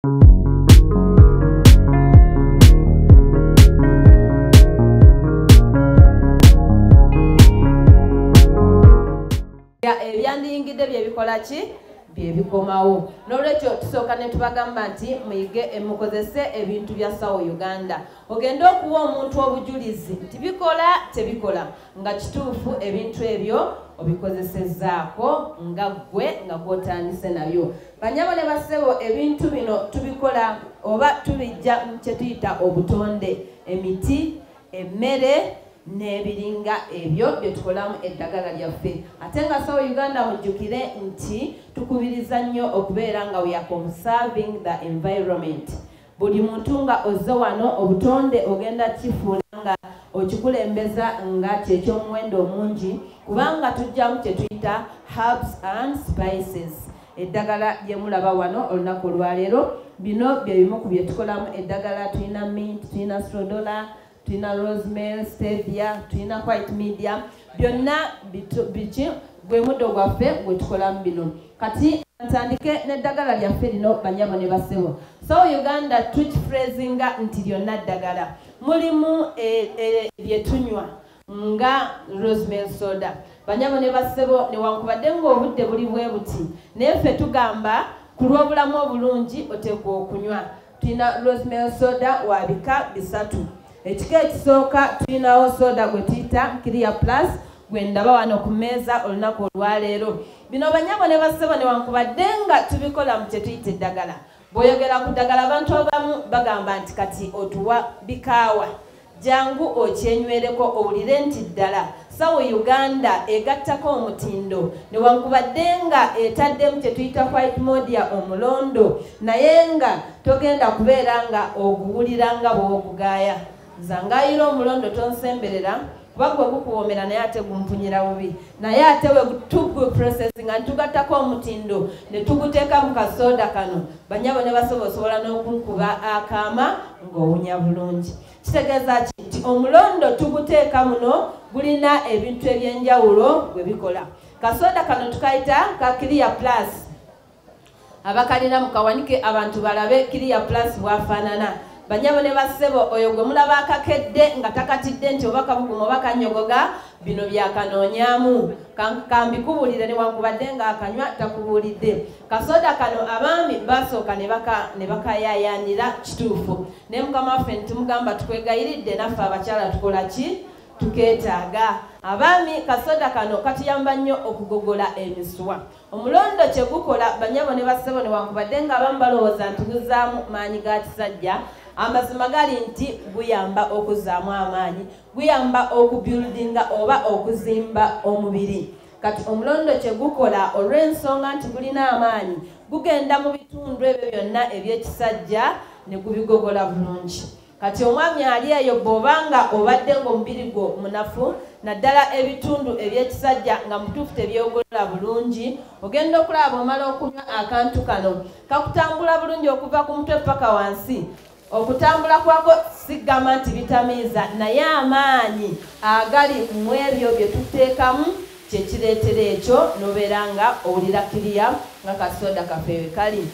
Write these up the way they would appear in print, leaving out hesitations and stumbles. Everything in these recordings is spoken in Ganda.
Ebyandiyingidde bye bikola ki bye bikomawo. N'olwekyo tusooka ne tubagamba nti muyige mukozese ebintu bya Sawo Uganda. Ogenda okuwa omuntu obujulizi nti bikola tebikola nga kituufu ebintu ebyo obikozesezzaako nga ggwe nga gw'otandise nabyo. Banyabo ne bassebo ebintu bino tubikola oba tubijja mu kye tuyita obutonde, emiti, emmere n'ebiringa ebyo bye tukolamu eddagala lyaffe. Ate nga Sawo Uganda mujjukire nti tukubiriza nnyo okubeera nga we are conserving the environment. Buli muntu nga ozze wano obutonde ogenda kifuula nga okikulembeza nga kyekyomuwendo omungi kubanga tujjamu kye tuyita herbs and spices. Eddagala lye mulaba wano olunaku olwaleero bino bye bimu ku bye tukolamu eddagala. Tulina mint, tulina strodola, tulina rosemary, stevia, tulina white medium, byonna biki gwe muddo gwaffe gwe tukolamu bino. Kati ntandike n'eddagala lyaffe lino banyabo ne bassebo. Sawo Uganda tukifreezinga nti lyonna ddagala. Mulimu bye tunywa nga rosemary soda. Banyabo ne bassebo newankubadde ng'obudde buli bwe buti naye ffe tugamba ku lw'obulamu obulungi oteekwa okunywa. Tulina rosemary soda wa bika bisatu. Ekika ekisooka tulinawo soda gwe tuyita Clear Plus gwe ndaba wano ku mmeeza olunaku olwaleero. Bino banyabo ne bassebo newankubadde nga tubikola mu kye tuyita eddagala. Bw'oyogera ku ddagala abantu abamu bagamba nti kati otuwa bikaawa. Jangu okyenywereko owulire nti ddala Sawo Uganda egattako omutindo newankubadde nga etaddemu kye tuyita white modia omulondo naye nga togenda kubeera nga oguwulira nga bw'ogugaaya. Zangayira omulondo tonsemberera kuba gwe gukuwoomera naye ate gumpunyira bubi. Naye ate we tugu processing nga ntugattako omutindo ne tuguteeka mu kasoda kano banyabo ne basobola osobola n'okunkuba akaama ng'owunya bulungi. Kitegeeza ki nti omulondo tuguteeka muno gulina ebintu ebyenjawulo bwe bikola. Kasoda kano tukayita ka Clear Plus. Abakalina mukawanike abantu balabe Clear Plus bwafaanana. Banyabo ne bassebo oyo gwe mulaba akakedde nga takatidde nti oba kabuguma oba kanyogoga bino byakanoonyaamu. Kambikubuulire newankubadde nga akanywa takubuulidde. Kasoda kano abaami basooka ne bakayaayaanira kituufu. Naye mukama waffe ntimugamba tukwegayiridde naffe abakyala tukola ki? Tukeetaaga. Abaami kasoda kano katuyamba nnyo okugogola emiswa. Omulondo kye gukola banyabo ne bassebo newankubadde nga abamu balowooza nti guzaamu maanyi ga kisajja. Amazima gali nti guyamba okuzaamu amaanyi, guyamba okubuildinga oba okuzimba omubiri. Kati omulondo kye gukola olw'ensonga nti gulina amaanyi gugenda mu bitundu ebyo byonna eby'ekisajja ne gubigogola bulungi. Kati omwami ali eyo bw'obanga obadde ng'omubiri gwo munafu naddala ebitundu eby'ekisajja nga mutuufu tebyogola bulungi ogenda okulaba omala okunywa akantu kano kakutambula bulungi okuva ku mutwe paka wansi. Okutambula kwako sigamba nti bitamiiza naye amaanyi agali mu ebyo bye tuteekamu kye kireetera ekyo n'obeera nga owulira kiriya nga kasoda kafeewe kali.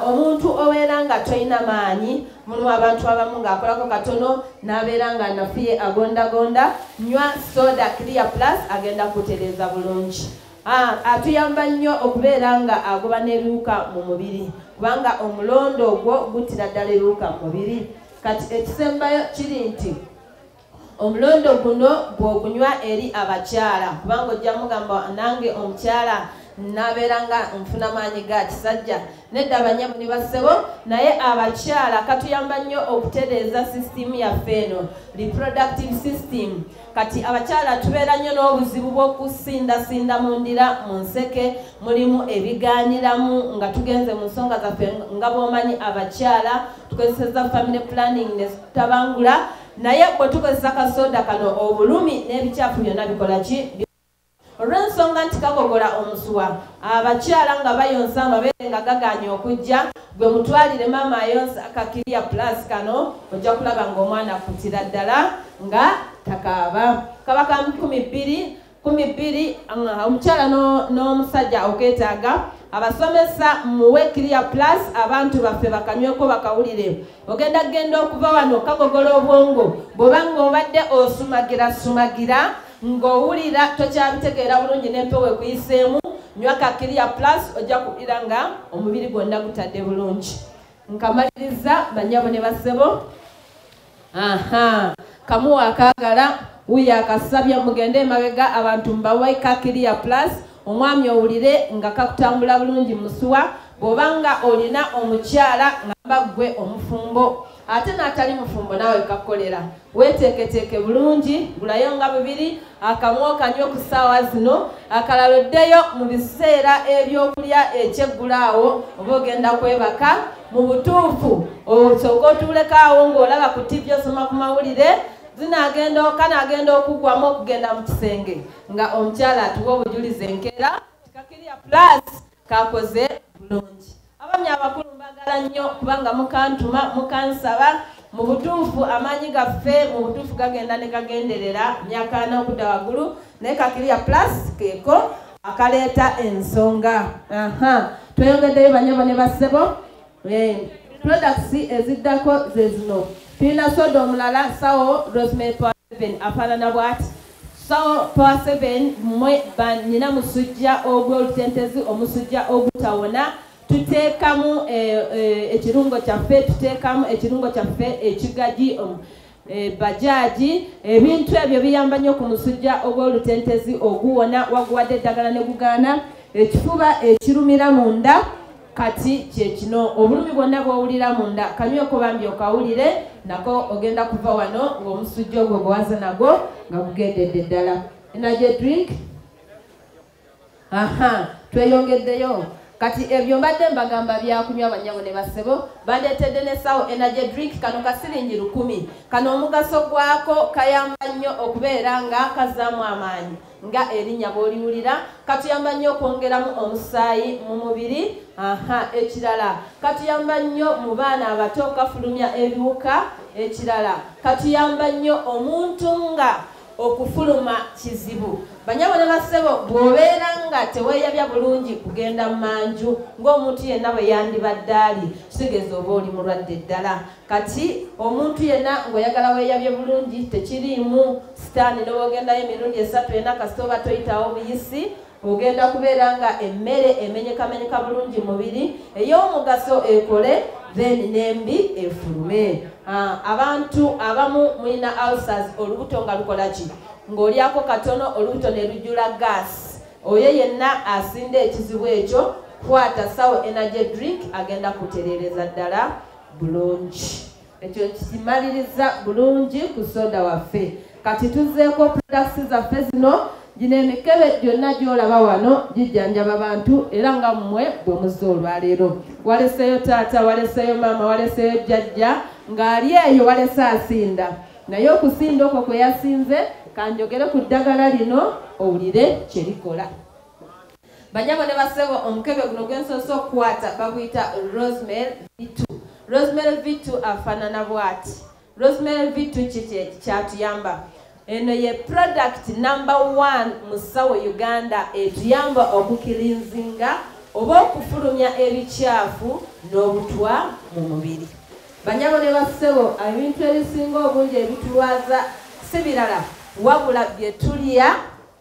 Omuntu obeera nga toyina maanyi mulimu abantu abamu ng'akolako katono n'abeera nga nafiye agondagonda nywa soda Clear Plus agenda kutereeza bulungi. Atuyamba nnyo okubeera nga agoba n'ebiwuka mu mubiri kubanga omulondo ogwo gutira ddala ebiwuka mu mubiri. Kati ekisembayo kiri nti omulondo guno bw'ogunywa eri abakyala kubanga ojja mugamba nange omukyala nabeera nga nfuna maanyi ga kisajja. Nedda banyabo ne bassebo naye abakyala katuyamba nnyo okutereeza sisitimu yaffe eno reproductive system. Kati abakyala tubeera nnyo n'obuzibu bw'okusindasinda mu ndira mu nseke mulimu ebigaaniramu nga tugenze mu nsonga zaffe nga bw'omanyi abakyala tukozeseza family planning ne tutabangula naye bwe tukozesa kasoda kano obulumi n'ebicaafu byonna bikola ki? Olw'ensonga nti kagogola omusuwa abakyala nga bayonsa amabeere nga gaganye okujja gwe mutwalire maama ayonsa aka Clear Plus kano ojja kulaba ng'omwana akutira ddala nga takaaba. Kaba ka 12 omukyala n'omusajja okeetaaga abasomesa muwe Clear Plus abantu baffe bakanyweko bakawulire genda okuva wano kagogola obwongo bw'obanga obadde sumagira ng'owulira tokyabitegeera bulungi n'empewo ekuyiseemu nywa ka Clear Plus ojja kuwulira nga omubiri gwonna gutadde bulungi. Nkamaliriza banyabo ne basebo kamuwa akaagala wuyo akasabye mugende emabega abantu mbawe ka Clear Plus omwami owulire nga kakutambula bulungi musuwa bw'obanga olina omukyala ngamba gwe omufumbo ate n'atali mufumbo naawe kakolera weeteeketeeke bulungi gulayo nga bibiri akamu okanywe ku ssaawa zino akalala oddeyo mu biseera ebyokulya ekyeggulaawo oba ogenda kwebaka mu butuufu osooka otuuleko awo ng'olaba ku TV osoma ku mawulire kanagenda okugwamu okugenda mu kisenge nga omukyala atuwa obujulizi enkeera ka Clear Plus kakoze bulungi. Abami abakulu mbagala nnyo kubanga mukantuma mukansaba mu butuufu amaanyi gaffe mu butuufu gagenda ne gagenderera myaka n'okudda waggulu naye ka Clear Plus keeko akaleeta ensonga. Tweyongeddeyo banyabo ne basebo products eziddako ze zino. Tulina soda omulala sawo Rosemary Power 7 afaanana bw'ati. Sawo Power 7 mmwe banyina musujja ogw'olutentezi omusujja ogutawona tuteekamu ekirungo kyaffe tuteekamu ekirungo kyaffe ekigaji bajaji ebintu ebyo biyamba nnyo ku musujja ogw'olutentezi oguwona waguwadde eddagala ne gugaana ekifuba ekirumira munda kati kyekino obulumi bwonna bw'owulira munda kanyweko bambi okawulire nako ogenda kuva wano ng'omusujja ogwo gwewaza nagwo nga gugendedde ddala. Energy drink tweyongeddeyo kati ebyo mbadde mbagamba byakunywa banyabo ne basebo bandeetedde ne sawo energy drink kano kasiringi 1000 kano omugaso gwako kayamba nnyo okubeera nga kazaamu amaanyi nga erinnya bw'oliwulira katuyamba nnyo okwongeramu omusaayi mu mubiri. Ekirala katuyamba nnyo mu baana abato kafulumya ebiwuka. Ekirala katuyamba nnyo omuntu nga okufuluma kizibu. Banyabo ne basebo bw'obeera nga teweeyabya bulungi kugenda mu manju ng'omuntu yenna bwe yandibadde ali kitegeeza oba oli mulwadde ddala. Kati omuntu yenna ng'oyagala weeyabye bulungi tekiriimu sitaani n'obwogendayo emirundi 3 yenna kasita oba toyitawo buyisi ogenda kubeera nga emmere emenyekamenyeka bulungi mubiri ey'omugaso ekole then n'embi efulume. Abantu abamu mulina ulcers olubuto nga lukola ki ng'olyako katono olubuto ne lujjula gas oyo yenna asinda ekizibu ekyo kwata sawo energy drink agenda kutereereza ddala bulungi. Ekyo kimaliriza bulungi ku soda waffe. Kati tuzzeeko products zaffe zino gino emikebe gyonna gy'olaba wano gijjanjaba bantu era nga mmwe bwe muzze olwaleero waleseyo taata waleseyo maama waleseyo jjajja ng'ali eyo walese asinda naye okusinda okwo kwe yasinze kanjogere ku ddagala lino owulire kye likola. Banyabo ne basebo omukebe guno gwensoose okukwata baguyita Rosemary V2. Rosemary V2 afaanana bw'ati. Rosemary V2 kiki kyatuyamba? Eno ye product number 1 mu sawo Uganda etuyamba okukilinzinga oba okufulumya ebikyafu n'obutwa mu mubiri. Banyabo ne basebo ebintu ebisinga obungi ebitulwaza si birala wabula bye tulya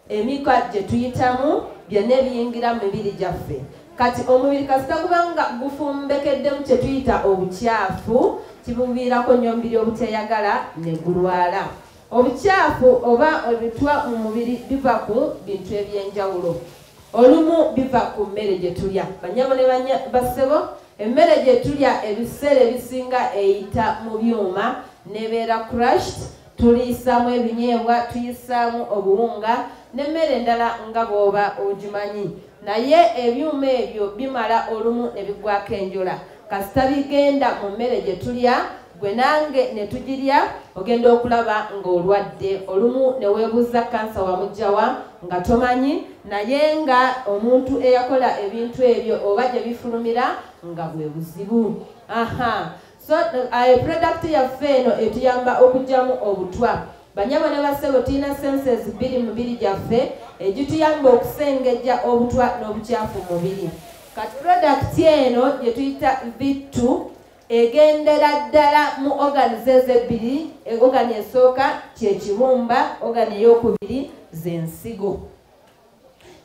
emika gye tuyitamu byonna ebiyingira mu mibiri gyaffe. Kati omubiri kasita kubanga gufumbekeddemu kye tuyita obukyafu kibuviirako nnyo mubiri obuteeyagala ne gulwala. Obukyafu oba ebitwa mu mubiri biva ku bintu eby'enjawulo. Olumu biva ku mmere gye tulya. Banyabo ne basebo emmere gye tulya ebiseera ebisinga eyita mu byuma nebeera crushed tuliyisaamu ebinyeebwa tuyisaamu obuwunga n'emmere endala nga bw'oba ogimanyi naye ebyuma ebyo bimala olumu ne bigwako enjola kasita bigenda mu mmere gye tulya gwe nange ne tugirya ogenda okulaba ng'olwadde olumu ne weebuuza kansa wamugjawa nga tomanyi naye nga omuntu eyakola ebintu ebyo oba gye bifulumira nga bwe buzibu. So product yaffe eno etuyamba okugyamu obutwa. Banyabo ne basebo tulina senses 2 mu mubiri gyaffe egituyamba okusengejja obutwa n'obukyafu mu mubiri. kati product eno gye tuyita V2 egendera ddala mu organize ebbiri. Organi esooka kyekibumba, organi ey'okubiri z'ensigo.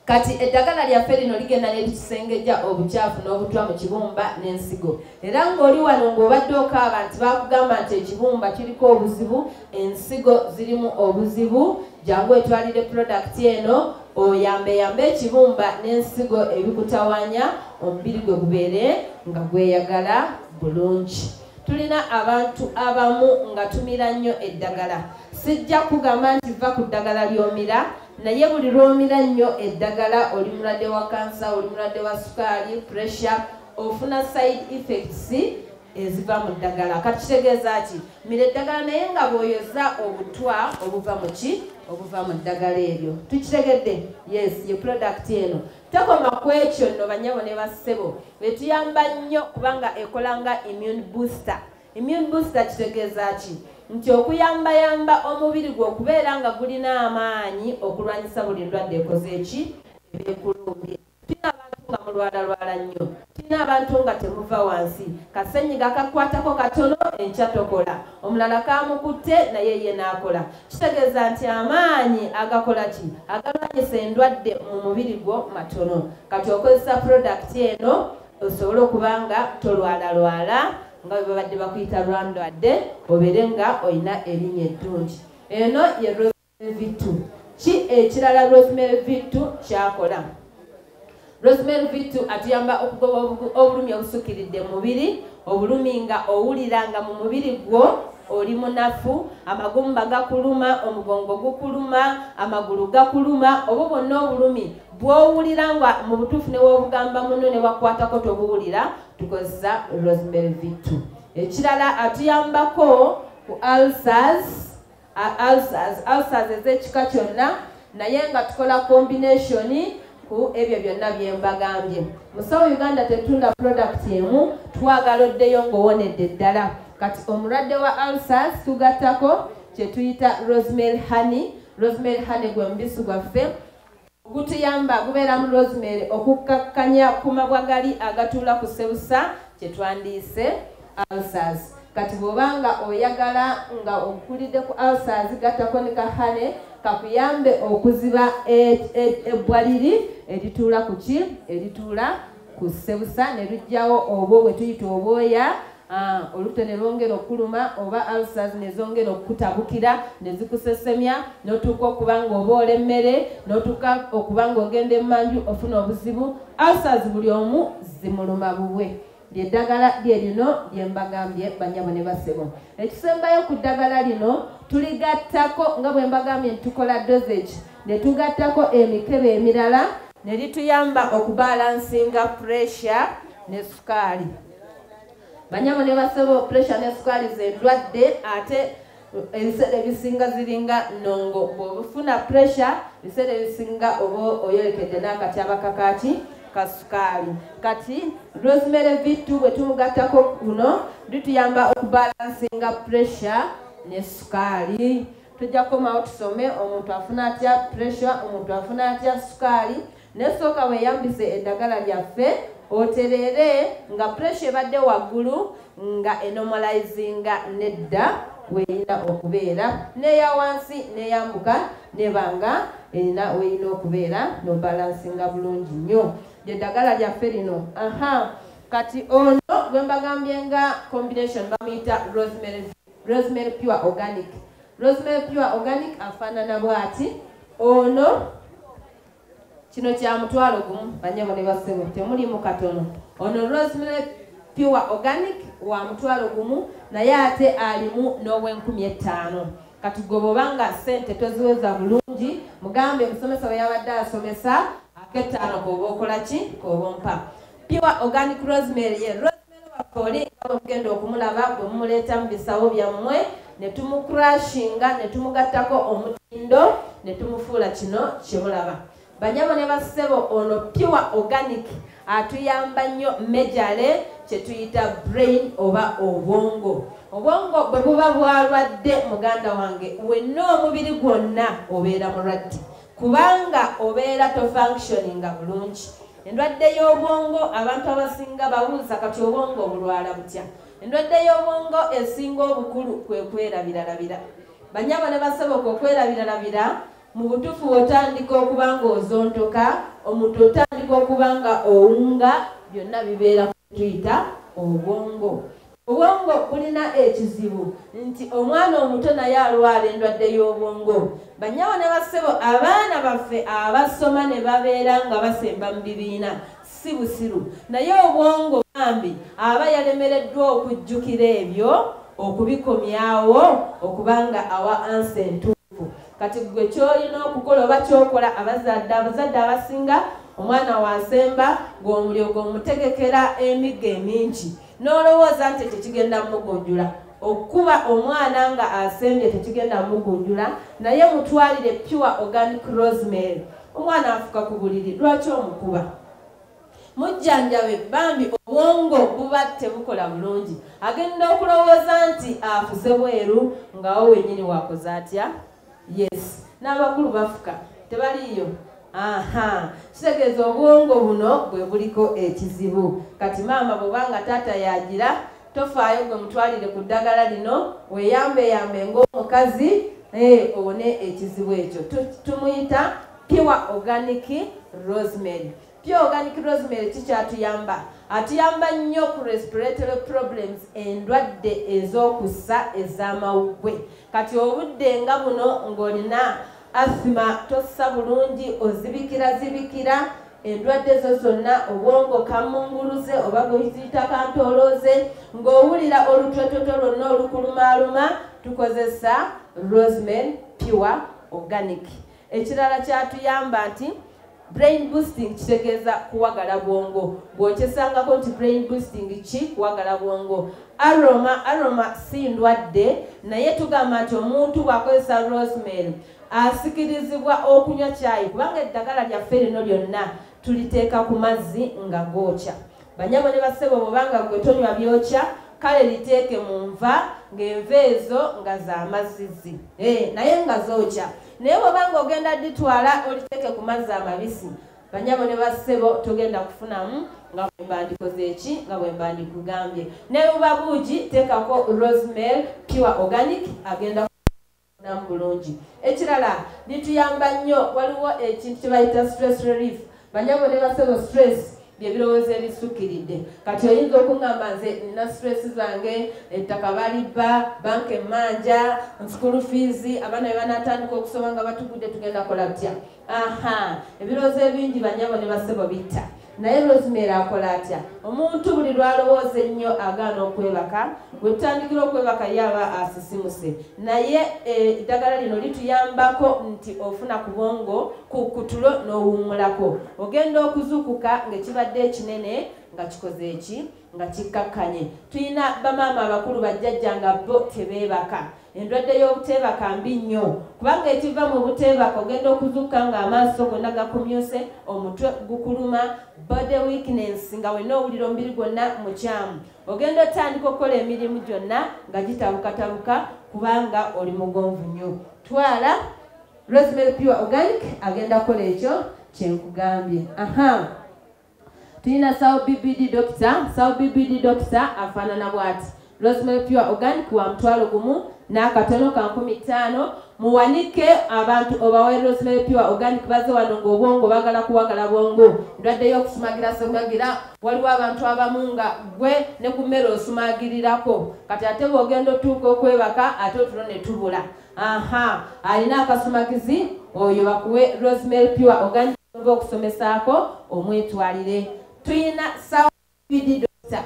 Kati eddagala lyaffe lino ligenda nelikisengejja obukyafu n'obutwa mu kibumba n'ensigo. Era ng'oli wano ng'obadde okaaba nti bakugamba nti ekibumba kiriko obuzibu, ensigo zirimu obuzibu, jangu etwalire product eno oyambe ekibumba n'ensigo ebikutawanya omubiri gwe gubeere nga gweyagala bulungi. Tulina abantu abamu nga tumira nnyo eddagala. Sijja kugamba nti va ku ddagala ly'omira, naye buli lw'omira nnyo eddagala oli mulwadde wa kansa, oli mulwadde wa sukaali, pressure, ofuna side effects eziva mu ddagala. Kati kitegeeza ki? Mira eddagala naye nga bw'oyoza obutwa obuva mu ki? Obuva mu ddagala eryo. Tukitegedde? Yes, ye product eno. Takoma ku ekyo nno banyabo ne bassebo. Etuyamba nnyo kubanga ekola nga immune booster. Immune booster kitegeeza ki? Nti okuyamba omubiri gwe okubeera nga gulina amaanyi okulwanyisa buli ndwadde ekoze eki? Ebekulumbye. Tulina abantu nga mulwala nnyo. Tulina abantu nga temuva wansi. Kasenyiga kakwatako katono enkya tokola. Omulala kamukutte naye ye n'akola. Kitegeeza nti amaanyi agakola ki? Agalwanyisa endwadde mu mubiri gwo matono. Kati okozesa product eno osobole okuba nga tolwala nga babadde bakuyita lwandwadde obeere nga olina erinnya eddungi. Eno ye Rosemary V2. Ki ekirala Rosemary V2 kyakola? Rosemary V2 atuyamba okugoba obulumi obusukiridde mu mubiri, obulumi nga owulira nga mu mubiri gwo oli munafu, amagumba gakuluma, omugongo gukuluma, amagulu gakuluma, obwo bwonna obulumi bw'owulira nga mu butuufu ne woobugamba muno ne wakwatako tobuwulira, tukozesa Rosemary V2. Ekirala atuyambako ku ulcers ez'ekika kyonna, naye nga tukola combination ku ebyo byonna bye mbagambye. Musawo Uganda tetunda product emu, twagala oddeyo ng'owonedde ddala. Kati omulwadde wa ulcers tugattako kye tuyita rosemary honey. Rosemary honey gwe mubisi gwaffe gutuyamba, gubeera mu rosemary okukkakkanya ku mabwagali agatuula ku sebusa kye twandiise ulcers. Kati bw'obanga oyagala nga okulidde ku ulcers gattako ne ka honey kakuyambe okuziba ebbwaliri erituula ku ki? Erituula ku sebusa ne lujjawo obwo bwe tuyita obwoya. Olute ne lwongera okuluma oba ulcers ne zongera okutabukira ne zikusesemya n'otuuka okuba nga oboola emmere, n'otuuka okuba nga ogenda emmanju ofuna obuzibu. Ulcers buli omu zimuluma bubwe. Lyeddagala lye lino lye mbagambye banyabo ne basebo. Ekisembayo ku ddagala lino tuligattako nga bwe mbagambye nti tukola dosage, ne tugattako emikebe emirala ne lituyamba okubalansinga pressure ne sukaali. Banyabo ne basebo, pressure ne sukaali z'endwadde ate ebiseera ebisinga ziringa nnongo. Bw'ofuna pressure ebiseera ebisinga oba oyolekedde n'akatyaba kakaki kasukaali. Kati Rosemary V2 bwe tumugattako kuno lituyamba okubalansinga pressure ne sukaali. Tujja komawo tusome omuntu afuna atya pressure, omuntu afuna atya sukaali. Nesooka weeyambise eddagala lyaffe otereere nga pressure ebadde waggulu nga enomalizinga nedda weeyina okubeera, n'eya wansi n'eyambuka nebanga erina weeyina okubeera n'obalansinga bulungi nnyo. Eddagala lyaffe lino. Kati ono gwe mbagambye nga combination bamuyita Rosemary Pure Organic. Rosemary Pure Organic afaanana bw'ati. Ono kino kya mutwalo gumu banyabo ne basebo, temulimu katono. Ono Rosemary Pure Organic wa mutwalo gumu, naye ate alimu n'ow'Enkumi-5. Kati gobobanga sente toziweza bulungi, mugambe musomesa we yabadde asomesa ak'ettaano k'oba okola ki? K'oba ompa. Pure Organic Rosemary ye Rosemary waffe oli nga mugenda okumulaba bwe mumuleeta mu bisawo byammwe ne tumukrashinga ne tumugattako omutindo ne tumufuula kino kye mulaba. Banyabo ne basebo, ono Pure Organic atuyamba nnyo mejale kye tuyita brain oba obwongo. Obwongo bwe buba bwalwadde muganda wange wenna omubiri gwonna obeera mulwadde kubanga obeera tofunctioninga bulungi. endwadde y'obwongo abantu abasinga babuuza kati obwongo obulwala butya. Endwadde y'obwongo esinga obukulu kwe kwerabiralabira. Banyabo ne basoboka okwerabiralabira mu butuufu otandika okuba nga ozontoka, omuntu otandika okuba nga owunga, byonna bibeera tuyita obwongo. Obwongo bulina ekizibu nti omwana omuto naye alwala endwadde y'obwongo. Banyabo ne basebo abaana baffe abasoma ne babeera nga basemba mu bibiina si busiru, naye obwongo bambi aba yalemereddwa okujjukira ebyo, okubikomyawo, okubanga awa ansi entuufu. Kati gwe kyolina okukola oba kyokola abazadde abasinga, omwana wasemba ng'omulyogo omutegekera emigga emingi n'olowooza nti tekigenda mmugunjula. Okuba omwana nga asembye tekigenda mmugunjula, naye mutwalire pure organic rosemary. Omwana afuka ku buliri, lwaki omukuba? Mujjanjabe bambi obwongo buba tebukola bulungi. Agenda okulowooza nti afuse bweru ngawo wenyini wakoze atya? Yes, n'abakulu bafuka tebaliyo. Kitegeeza obwongo buno bwe buliko ekizibu. Kati maama bw'obanga taata yagira, tofaayo gwe mutwalire ku ddagala lino, weeyambeyambe ng'omukazi owone ekizibu ekyo. Tumuyita pure organic rosemary. Pure organic rosemary kikyatuyamba? Atuyamba nnyo ku respiratory problems, endwadde ez'okussa ez'amawuggwe. Kati obudde nga buno ng'olina asima tossa bulungi, ozibikira endwadde zo zonna, obwongo kamunguluze oba guyita kantoolooze, ng'owulira olutwetoto lwonna olukulumaaluma, tukozesa rosemary pure organic. Ekirala kyatuyamba nti brain boosting, kitegeeza kuwagala bwongo. Bw'okyesangako nti brain boosting ki? Kuwagala bwongo. Aroma si ndwadde, naye tugamba nti omuntu bw'akozesa rosemary asikirizibwa okunywa caayi, kubanga eddagala lyaffe lino lyonna tuliteeka ku mazzi nga gookya. Banyabo ne basebo bw'obanga gwe tonywa byokya, kale liteeke mu nva, ng'enva ezo nga za mazzizi, naye nga zookya. Naye bw'obanga ogenda ditwala oliteeke ku mazzi amabisi, banyabo ne basebo togenda kufunamu nga bwe mbandikoze eki, nga bwe mbandikugambye. Ne buba buugi teekako rosemary pure organic, agenda bulungi. Ekirala lituyamba nnyo, waliwo ekintu kye bayita stress relief. Banyabo ne basebo stress byebirowoozo ebisukkiridde. Kati oyinza okuŋŋamba nze nina stress zange, ettaka balibba, banka emmanja, school fees, abaana be banatandika okusoma nga batugudde tugenda kola tutya? Ebirowoozo ebingi banyabo ne basebo bitta. Naye rosemary akola atya? Omuntu buli lwalowooza ennyo agaana okwebaka, bwe tutandikira okwebaka yaba asisimuse. Naye eddagala lino lituyambako nti ofuna ku bwongo, ku tulo n'owummulako. Ogenda okuzuukuka ng'ekibadde ekinene nga kikoze eki? Nga kikkakkanye. Tuyina bamaama abakulu bajjajja nga bo tebeebaka. Endwadde y'obuteebaka mbi nnyo, kubanga ekiva mu buteebaka ogenda okuzuukuka ng'amaaso gonna gakumyuse, omutwe gukuluma, body weakness nga wenna owulira omubiri gwonna mukyamu. Ogenda otandika okukola emirimu gyonna nga gitabukatabuka kubanga oli mugonvu nnyo. Twala rosemary pure organic, agenda kukola ekyo kyenkugambye. Tuyina Sawa BBD doctor. Sawa BBD doctor afaanana bw'ati. Rosemary pure organic wa mutwalo gumu n'akatono ka 15. Muwanike abantu obawe rosemary pure organic baze wano ng'obwongo bagala kuwagala bwongo. Ndwadde y'okusumagira waliwo abantu abamu nga gwe ne ku mmere osumagirirako, kati ate bw'ogenda otuuka okwebaka ate otulo ne tubula. Alina akasumagizi oyo bakuwe rosemary pure organic okusomesaako omwetwalire. Tuyina Sawa BBD doctor.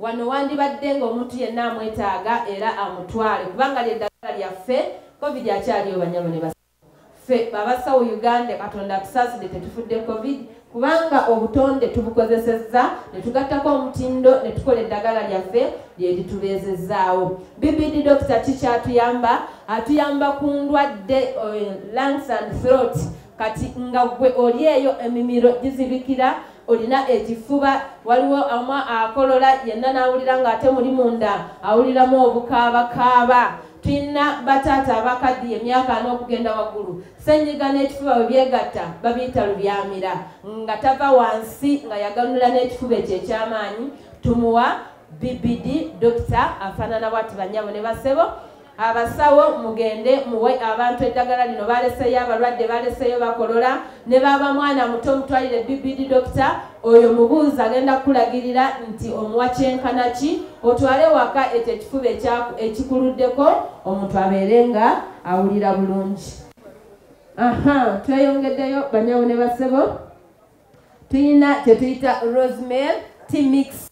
Wano wandibadde ng'omuntu yenna amwetaaga era amutwale, kubanga ly'eddagala lyaffe covid akyaliyo banyabo ne basebo. Ffe abasawo Uganda Katonda atusaasire tetufudde covid, kubanga obutonde tubukozesezza ne tugattako omutindo ne tukola eddagala lyaffe lye litubeezezzaawo. BBD doctor kikyatuyamba? Atuyamba ku ndwadde lungs and throat. Kati nga gwe oli eyo emimiro gizibikira, olina ekifuba, waliwo amwa akolola yenna n'awulira ng'ate muli munda awuliramu obukaabakaaba, tulina bataata abakaddiye emyaka n'okugenda waggulu ssenyiga n'ekifuba bwe byegatta babiyita lubyamira nga tava wansi nga yaganula n'ekifuba ekyo eky'amaanyi tumuwa BBD dokita afaanana bwati bannyabo ne basebo abasawo mugende muwe abantu eddagala lino baleseyo abalwadde baleseyo bakolola ne baba mwana muto mutwalire BBD dokita oyo mubuuza agenda kulagirira nti omuwa kyenkana ki otwale waka ekyo ekifuba ekikuluddeko omuntu abeere nga awulira bulungi. Tweyongeddeyo banyawo ne basebo tuyina kyetuyita rosemary tea mix.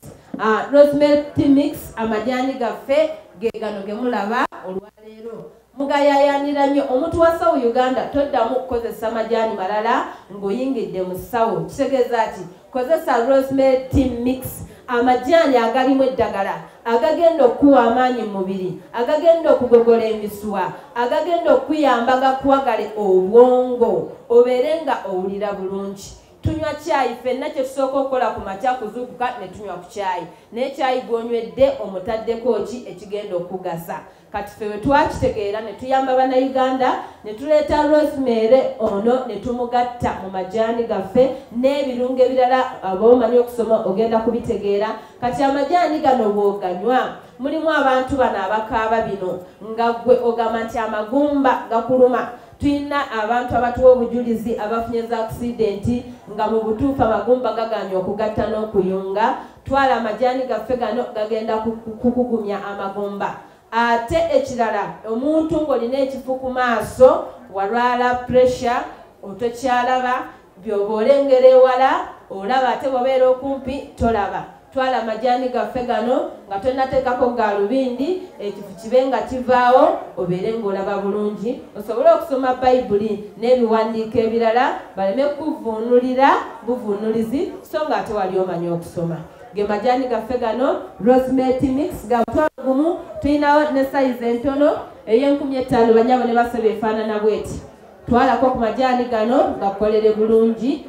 Rosemary tea mix amajaani gaffe gegano gemulaba olwaleero mugayayanira nnyo omuntu wa Sawo Uganda toddamu kukozesa majaani malala ng'oyingidde mu ssawo kitegeeza ati kozesa rosemary tea mix amajaani agalimu eddagala agagenda okuwa amaanyi mu mubiri agagenda okugogola emisuwa agagenda okuyamba gakuwagale obwongo obeere nga owulira bulungi. Tunywa chai fenna kye tusooka okukola ku makya kuzuukuka ne tunywa ku chai naye chai gw'onywedde omutaddeko ki ekigenda okugasa kati ffe we twakitegeera ne tuyamba bannayuganda ne tuleeta rosemary ono ne tumugatta mu majaani gaffe n'ebirungo ebirala ab'omanyi okusoma ogenda kubitegeera kati amajaani gano bw'oganywa mulimu abantu bano abakaaba bino nga ggwe ogamba nti amagumba gakuluma. Tuyina abantu abatuwa obujulizi abafunye za accidenti nga mu butuufu amagumba gaganye okugatta n'okuyunga twala amajaani gaffe gano gagenda kukugumya amagumba. Ate ekirala omuntu ng'olina ekifu ku maaso walwala pressure otokyalaba byoba olengera ewala olaba ate bw'obeera okumpi tolaba twala amajaani gaffe gano nga tonateekako gaalubindi ekifu kibe nga kivaawo obeere ng'olaba bulungi osobole okusoma bayibuli n'ebiwandiiko ebirala baleme kuvuunulira buvuunulizi so nga ate wali omanyi okusoma. Ge majaani gaffe gano rosemary tea mix ga mutwalo gumu tuyinawo ne sayizi entono ey'F5000 banyabo ne basaba efaanana bweti twalako ku majaani gano gakolere bulungi.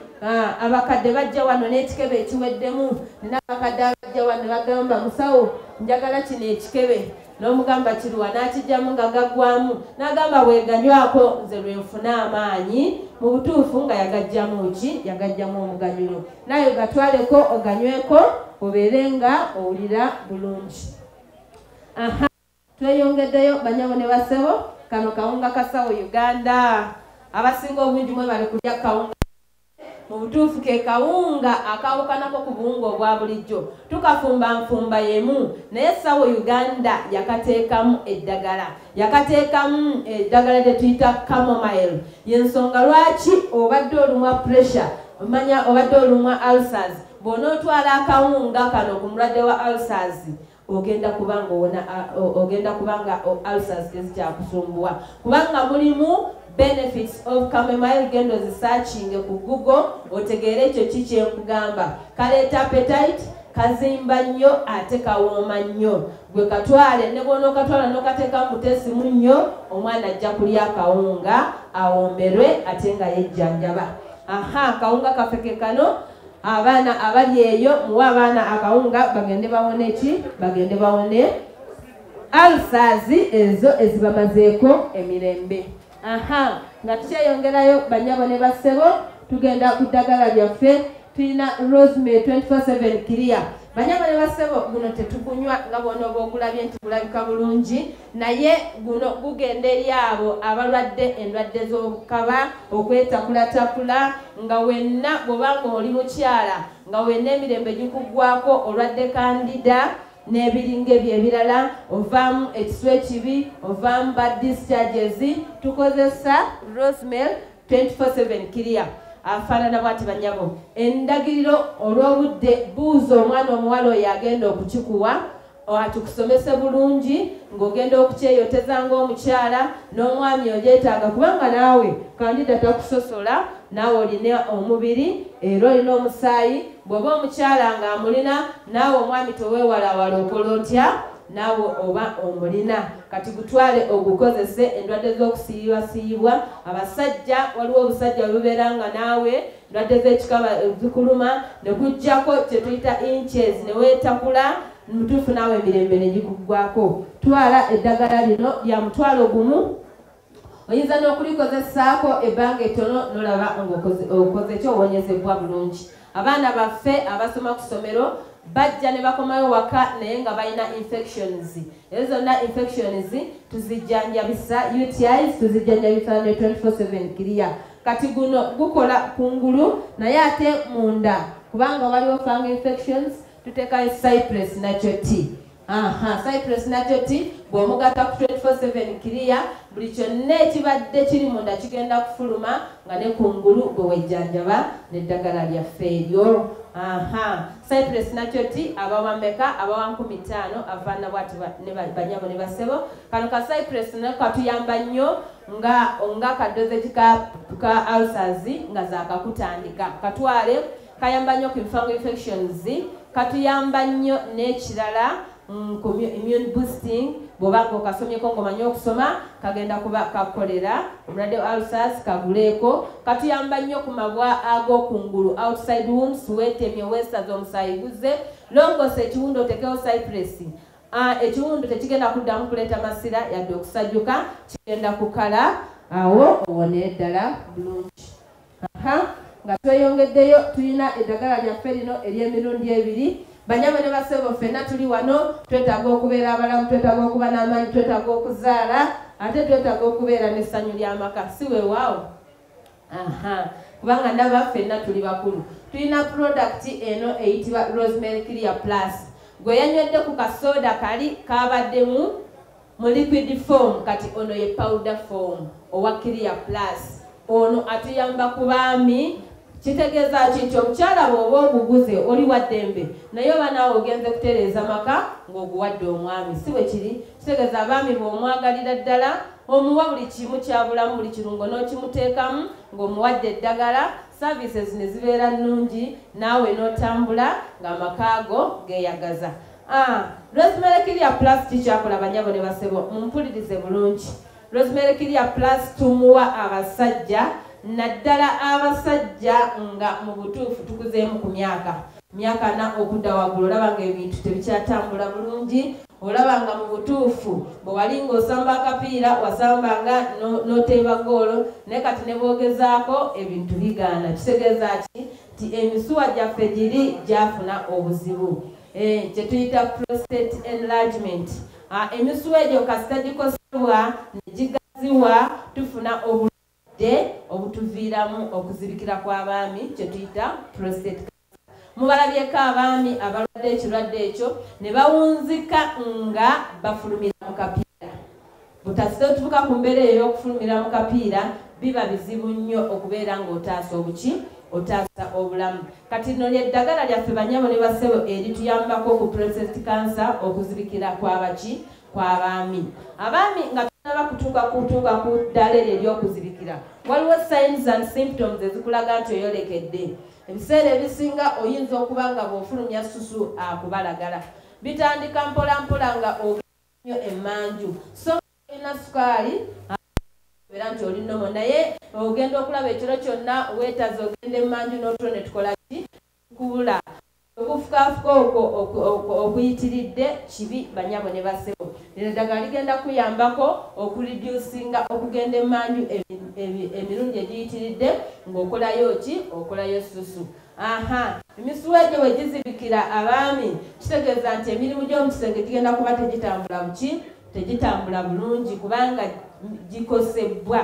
Abakadde bajja wano n'ekikebe ekiweddemu nina abakadde abajja wano bagamba musawo njagala kino ekikebe n'omugamba kiruwa n'akijjamu nga gaggwamu n'agamba bweganywako nze lwenfuna amaanyi mu butuufu nga yagajjamu ki yagajjamu omuganyulo naye gatwaleko oganyweko obeere nga owulira bulungi. Tweyongeddeyo banyabo ne basebo kano kawunga ka Sawo Uganda abasinga obungi mwe bali kulya kawunga mu butuufu ke kawunga akawukanako ku buwunga obwa bulijjo tukafumba nfumba yemu naye Sawo Uganda yakateekamu eddagala lye tuyita chamomile yensonga lwaki obadde olumwa pressure omanya obadde olumwa ulcers bw'onootwala akawunga kano ku mulwadde wa ulcers ogenda kubanga ulcers tezikyakusumbuwa kubanga mulimu benefits of chamomile gendo zisearching ku Google otegeere ekyo kikyenkugamba kaleeta appetite kazimba nnyo ate kawooma nnyo gwe katwale ne bw'onookatwala n'okateeka mu tesimu nnyo omwana ajja kulya akawunga awomberwe ate nga yejjanjaba. Akawunga kaffe ke kano abaana abali eyo muwe abaana akawunga bagende bawone ulcers ezo ezibamazeeko emirembe. Nga tukyeyongerayo banyabo ne basebo tugenda ku ddagala lyaffe tulina rosemary 24/7 clear. Banyabo ne basebo guno tetukunywa nga bw'onooba ogulabye nti gulabika bulungi naye guno gugenda eri abo abalwadde endwadde z'obukaba okwetakulatapula nga wenna bw'obanga oli mukyala nga wenna emirembe gikuggwako olwadde kandida n'ebiringa ebirala ovaamu ekisu ekibi ovaamu bad discharges tukozesa rosemary 24/7 clear. Afaanana bwati banyabo endagiriro olw'obudde buuza omwana omuwala oyo agenda okukikuwa atukusomese bulungi ng'ogenda okukyeyoteza ng'omukyala n'omwami ogyetaaga kubanga naawe kandida takusosola naawe olina omubiri era olina omusaayi bw'oba omukyala ng'amulina naawe omwami toweewalawala okola otya naawe oba omulina kati gutwale ogukozese endwadde z'okusiiyibwasiiyibwa abasajja waliwo obusajja bubeera nga naawe endwadde z'ekikaba zikuluma ne gujjako kye tuyita inches ne weetakula mutuufu naawe emirembe ne gikuggwako twala eddagala lino lya mutwalo gumu oyinza n'okulikozesaako ebbanga ettono nolaba ng'okoze ekyo owonyezebwa bulungi abaana baffe abasoma ku ssomero bajja ne bakomayo waka naye nga balina infections ezo zonna infections tuzijjanjabisa UTIs tuzijjanjabisa ne 24/7 kiriya kati guno gukola kungulu naye ate munda kubanga waliwo fang infections tuteekayo cypress nakyo ti cypress nakyo ti bw'omugatta ku 24/7 kiriya buli kyonna ekibadde kiri munda kigenda kufuluma nga ne kungulu gwe wejjanjaba n'eddagala lyaffe eryo cypress nakyo ti abawambeka abawa 15 avaana bwati banyabo ne basebo kano ka cypress nakatuyamba nnyo nga kadoze ka ulcers nga zakakutandika katwale kayamba nnyo ku infections katuyamba nnyo n'ekirala immune boosting bw'obanga okasomyeko ng'omanyi okusoma kagenda kuba kakolera omulwadde ulcers kaguleeko katuyamba nnyo ku mabwa ag'okungulu outside wounds weetemye weesaza omusaayi guze longoosa ekiwundo otekewo cypress ekiwundo tekigenda kuddamu kuleeta masira yadde okusajjuka kigenda kukala awo owone ddala bulungi nga tweyongeddeyo tulina eddagala lyaffe lino ery'emirundi ebiri banyama ne basebo ffenna tuli wano twetaaga okubeera abalamu twetaaga okuba n'amaanyi twetaaga okuzaala ate twetaaga okubeera n'essanyu ly'amaka si weewaawo kubanga ndaba ffenna tuli bakulu tulina product eno eyitibwa Rosemary Clear Plus gwe yanywedde ku kasoda kali kabaddemu mu liquid form kati ono ye powder form owa Clear Plus ono atuyamba ku baami kitegeeza kinti omukyala bw'oba oguguze oli wa ddembe naye oba naawe ogenze kutereeza maka ng'oguwadde omwami si bwe kiri kitegeeza abaami bw'omwagalira ddala omuwa buli kimu kyabulamu buli kirungo n'okimuteekamu ng'omuwadde eddagala services ne zibeera nnungi naawe n'otambula ng'amaka go geeyagaza Rosemary Clear Plus kikyakola banyabo ne basebo mumpulirize bulungi Rosemary Clear Plus tumuwa abasajja naddala abasajja nga mu butuufu tukuzeemu ku myaka na okudda waggulu olaba nga ebintu tebikyatambula bulungi olaba nga mu butuufu bwe wali ng'osamba akapiira wasambanga n'oteeba goolo naye kati ne boogezaako ebintu bigaana kitegeeza ki ti emisuwa gyaffe giri gyafuna obuzibu kye tuyita prostate enlargement emisuwa egyo kasita gikosebwa ne gigaziwa tufuna obutuviiramu okuzibikira kw'abaami kye tuyita prostate cancer mubalabyeko abaami abalwadde ekirwadde ekyo ne bawunzika nga bafulumira mu kapiira butasite otuvuka ku mbeera ey'okufulumira mu kapiira biba bizibu nnyo okubeera ng'otaasa otaasa obulamu kati lino lyeddagala lyaffe banyabo ne basebo erituyambako ku prostate cancer okuzibikira kw'abaami abaami nga tunaba kutuuka ku ddala eryo ery'okuzibikira waliwo signs and symptoms ezikulaga nti oyolekedde ebiseera ebisinga oyinza okuba nga bw'ofulumya susu akubalagala bitandika mpolampola nga ogenyo emmanju so olina sukaali era nti oli nomo naye ogenda okulaba ekiro kyonna weetaza ogenda emmanju n'otulo ne tukola ki kubula okufukafuka okwo okuyitiridde kibi banyabo ne basebo lino eddagala ligenda kuyambako okuriducinga okugenda emmanju emirundi egiyitiridde ng'okolayo ki okolayo susu emisuwa egyo bwe gizibikira abaami kitegeeza nti emirimu gy'omukisenge gigenda kuba tegitambula bulungi kubanga gikosebwa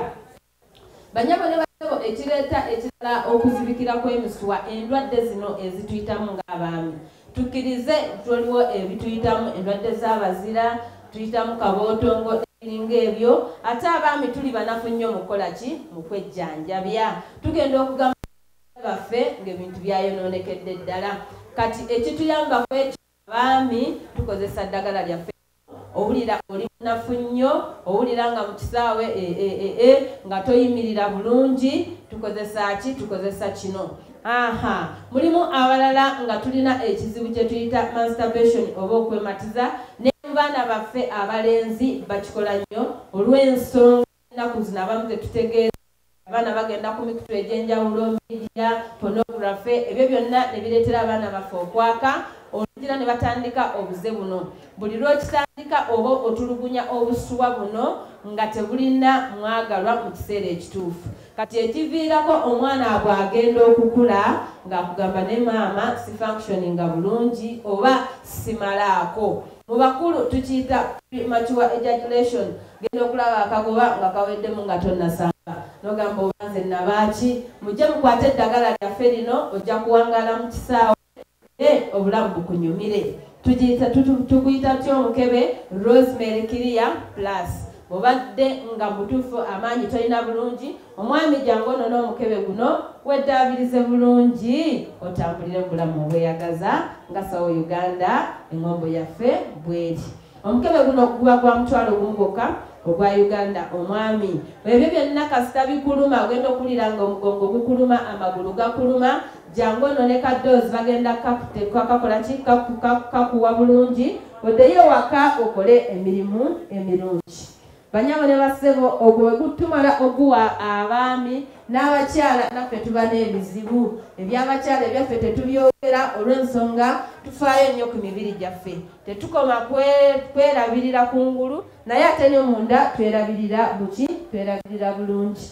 banyabo ne basebo ekireeta ekirala okuzibikira kw'emisuwa endwadde zino ezituyitamu ng'abaami tukkirize tuliwo ebituyitamu endwadde z'abazira tuyitamu kabootongo ebiringa ebyo ate abaami tuli banafu nnyo mu kukola ki mu kwejjanjabya tugenda okugamba baffe ng'ebintu byayonoonekedde ddala kati ekituyambako ekyo abaami tukozesa ddagala lyaffe owulira oli munafu nnyo owulira nga mu kisaawe nga toyimirira bulungi tukozesa ki tukozesa kino mulimu abalala nga tulina ekizibu kye tuyita masturbation oba okwematiza ne baana baffe abalenzi bakikola nnyo olw'ensonga ennaku zino abamu tetutegeeza abaana bagenda ku mikutu egy'enjawulo media pornography ebyo byonna ne bireetera abaana baffe okwaka ngira ne batandika obuze buno buli lw'okitandika oba otulugunya obusuwa buno nga tebulina mwagalwa mu kiseera ekituufu kati ekiviirako omwana bw'agenda okukula ng'akugamba ne maama si functioninga bulungi oba simalaako mu bakulu tukiyita premature ejaculation genda okulaba akagoba nga kaweddemu nga tonnasamba nogamba obanze nabaaki mujje mukwate eddagala lyaffe lino ojja kuwangala mu kisaawe obulamu bukunyumire tukuyita tyo omukebe Rosemary Clear Plus bw'obadde nga mutuufu amaanyi tolina bulungi omwami jangu ono n'omukebe guno weddaabirize bulungi otambulire bulamu obweyagaza nga Sawo Uganda engombo yaffe bweri omukebe guno guba gwa mutwalo gumu gwokka ogwa Uganda omwami ebyo byonna kasita bikuluma ogenda okulira nga omugongo gukuluma amagulu gakuluma jangu ono ne kadoozi bagenda kakolaki kakuwa bulungi oddeyo waka okole emirimu emirungi banyabo ne basebo ogwo gutumala oguwa abaami n'abakyala naffe tuba n'ebizibu ebyabakyala ebyaffe tetubyogera olw'ensonga tufaayo nnyo ku mibiri gyaffe tetukoma kwerabirira kungulu naye ate ne munda twerabirira twerabirira bulungi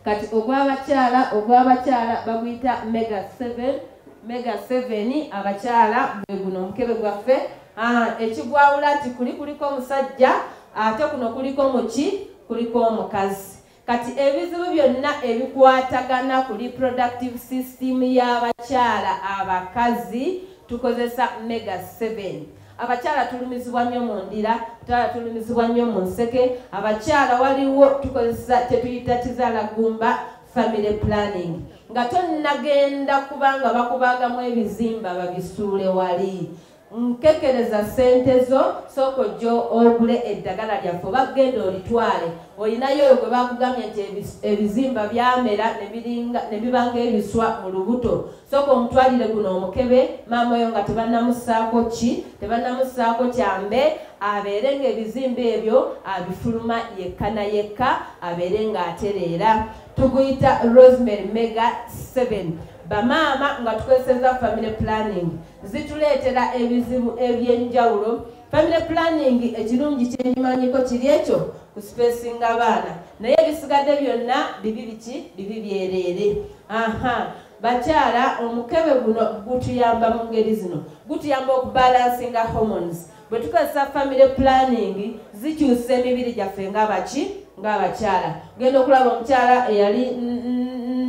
kati ogw'abakyala baguyita mega 7 abakyala bwe guno omukebe gwaffe ekigwawula ti kuliko omusajja ate kuno kuliko omukazi kati ebizibu byonna ebikwatagana ku reproductive system y'abakyala abakazi tukozesa mega 7 abakyala tulumizibwa nnyo mu ndira tulumizibwa nnyo mu nseke abakyala waliwo tukozesa tetuyita kizaalagumba family planning nga tonnagenda kubanga bakubagamu ebizimba babisuule wali nkekereza sente zo soko jo ogule eddagala lyaffe bagenda olitwale olinayo oyo gwe bakugambye nti ebizimba byamera ne bibanga ebiswa mu lubuto soko omutwalire guno omukebe maama oyo nga tebannamusaako kyambe abeere ng'ebizimba ebyo abifuluma yekka na yekka abeere ng'atereera tuguyita Rosemary Mega 7 bamaama nga tukozeseza family planning zituleetera ebizibu ebyenjawulo family planning ekirungi kyenyimanyiko kiri ekyo kuspacinga abaana naye ebisigadde byonna bibi byereere bakyala omukebe guno gutuyamba mu ngeri zino gutuyamba okubalansinga hormones bwe tukozesa family planning zikyusa emibiri gyaffe ng'abakyala genda okulaba omukyala eyali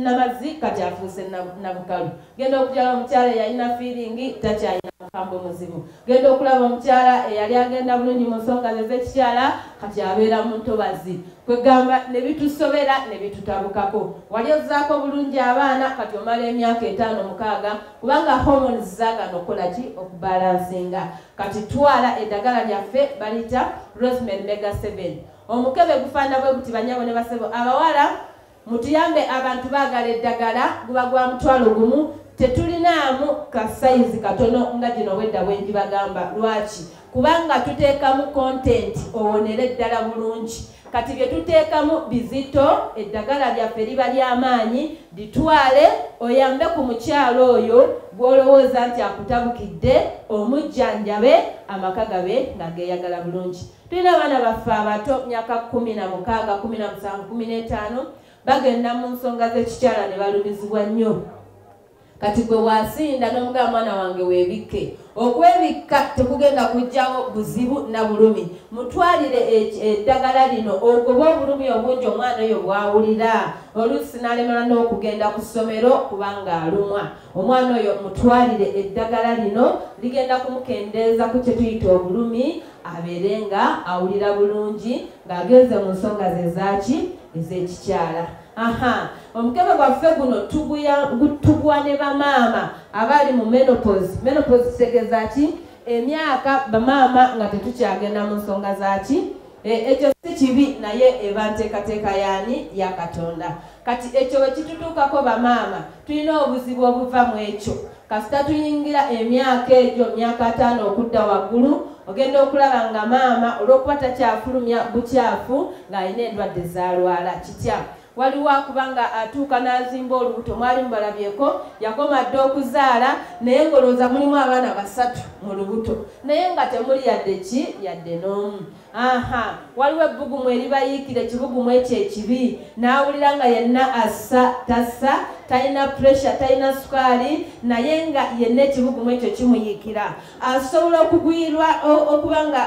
namazzi kati afuuse nabukalu genda okukyala omukyala eyalina feeling takyalina mukambwe muzibu genda okulaba omukyala eyali agenda bulungi mu nsonga z'ekikyala kati abeera mu ntobazi kwegamba ne bitusobera ne bitutabukako wali ozzaako bulungi abaana kati omala emyaka 5-6 kubanga hormones zaagana okukolaki okubalansinga kati twala eddagala lyaffe balita Rosemary Mega 7 omukebe gufaana bwe guti banyabo ne basebo abawala mutuyambe abantu baagala eddagala guba gwa mutwalo gumu tetulinaamu ka size katono nga gino wedda bwengi bagamba lwaki kubanga tuteekamu content owonere eddala bulungi kati bye tuteekamu bizito eddagala lyaffe liba ly'amaanyi litwale oyambe ku mukyalo oyo gw'olowooza nti akutabukidde omujjanjabe amaka gabe nga geeyagala bulungi tulina abaana baffe abato myaka 16, 17, 15 bagenda mu nsonga z'ekikyala ne balumizibwa nnyo kati gwe wasinda n'omugamba mwana wange weebikke okwebikka tekugenda kujjawo buzibu na bulumi mutwalire eddagala lino ogoba obulumi obungi omwana oyo bwawulira oluusi n'alemala n'okugenda ku ssomero kubanga alumwa omwana oyo mutwalire eddagala lino ligenda kumukendeeza ku kye tuyita obulumi abeere nga awulira bulungi ng'agenze mu nsonga ze zaaki ez'ekikyala omukebe gwaffe guno tuguwa ne bamaama abali mu menopause kitegeeza ki emyaka bamaama nga tetukyagenda mu nsonga zaaki ekyo si kibi naye eba nteekateeka yaani ya Katonda kati ekyo bwe kitutuukako bamaama tulina obuzibu obuva mu ekyo kasita tuyingira emyaka egyo myaka 5 okudda waggulu ogenda okulaba nga maama olw'okuba takyafulumya bukyafu ng'alina endwadde zaalwala kitya waliwo akubanga atuuka n'azimba olubuto mwali mubalabyeko yakoma dde okuzaala naye ngolooza mulimu abaana 3 mu lubuto naye nga temuli yadde ki yadde n'omu. Waliwo ebbugumu eribayiikira ekibugumu ekyo ekibi n'awulira nga yenna assa tassa talina pressure talina sukaali naye nga yenna ekibugumu ekyo kimuyiikira asobola okugwirwa okubanga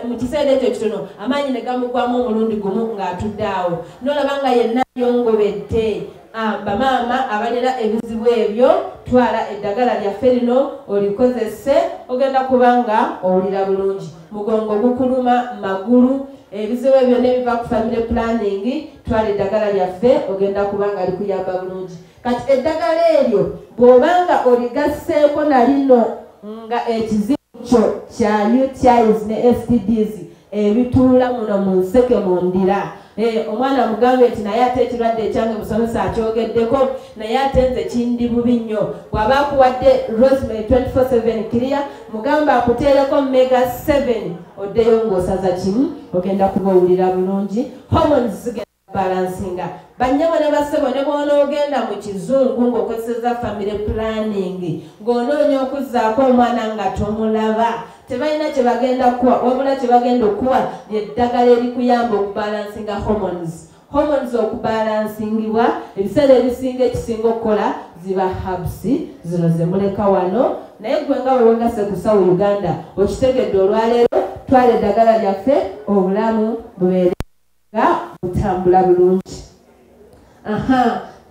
mu kiseera ekyo kitono amaanyi ne gamugwamu omulundi gumu ng'atudde awo n'olaba nga yenna yongobedde. Bamaama abalina ebizibu ebyo twala eddagala lyaffe lino olikozese ogenda kubanga owulira bulungi. Mugongo gukuluma magulu ebizibu ebyo nebiva ku family planning twala eddagala lyaffe ogenda kubanga likuyamba bulungi. Kati eddagala eryo bw'obanga oligasseeko na lino nga ekizibu kyo kya UTIs ne STDs ebituula muno mu nseke mu ndira. Omwana mugambe nti naye ate ekirwadde ekyange musomesa akyogeddeko naye ate nze kindi bubi nnyo. Bw'aba akuwadde Rosemary 24/7 clear mugamba akuteereko mega 7 oddeyo ng'osaza kimu ogenda kuba owulira bulungi. Hormones zigenda balansinga. Banyama ne basebo ne bw'onoogenda mu kizungu ng'okozeseza family planning ng'onoonya okuzzaako omwana nga tomulaba tebalina kye bagenda kuwa wabula kye bagenda okuwa lyeddagala erikuyamba okubalansinga hormones. Hormones okubalansingibwa ebiseera ebisinga ekisinga okukola ziba herbs zino zemuleka wano naye gwe nga wewegase ku Sawo Uganda okitegedde olwaleero twala eddagala lyaffe obulamu bubeere nga butambula bulungi.